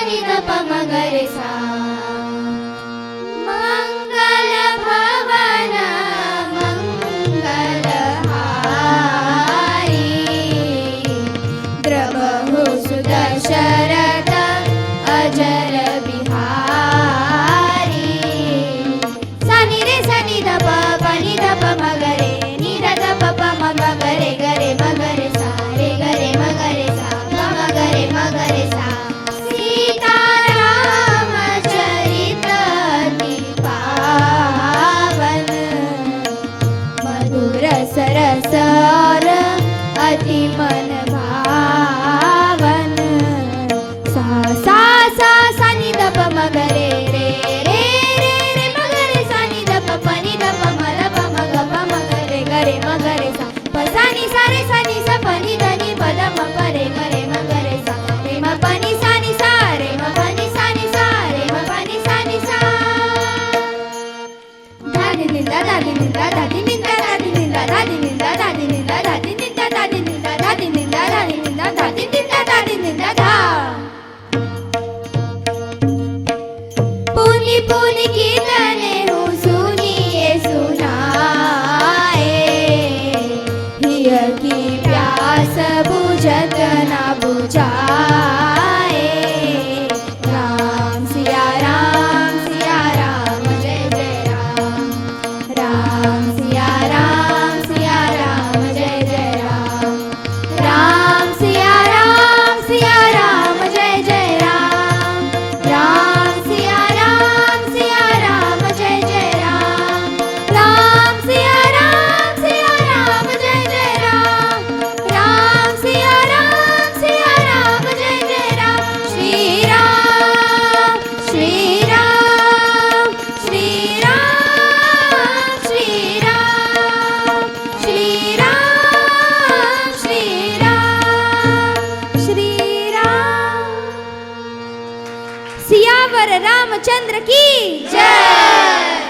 नि ध प म ग रे सा मंगल भवन मंगलहारी द्रवहु सुदशरथ अजर बिहारी सा नि ध प नि ध प म ग रे नि ध प प म ग रे ग रे म ग रे सा रे ग रे म ग रे सा म ग रे म ग रे सा सीताराम चरित अति पावन मधुर सरस और अति मन भावन सा सा सा सा नि ध प म ग रे रे रे रे रे म ग रे सा नि ध प प नि ध प म ल प म ग प म ग रे ग रे म ग रे सा प सा नि सा रे सा नि सा प नि ध नि प द म प रे म रे म ग रे सा रे म प नि सा नि सा रे म प नि सा नि सा रे म प नि सा नि सा धा नि नि धा धा नि नि धा धा नि नि धा धा नि नि धा धा नि नि धा धा नि नि धा धा नि नि धा धा नि नि धा धा नि नि धा धा नि नि धा धा नि नि धा धा नि नि धा धा पुनि पुनि कीर्तने हूँ सुनिए सुनाए हिय की प्यास बुझत ना बुझाए राम सिया राम जय जय राम राम सिया राम जय जय राम राम सिया राम जय जय राम राम सिया राम जय जय राम राम सिया राम जय जय राम राम सिया राम जय जय राम श्री राम श्री राम श्री राम श्री राम श्री राम श्री राम श्री राम सियावर रामचंद्र की जय।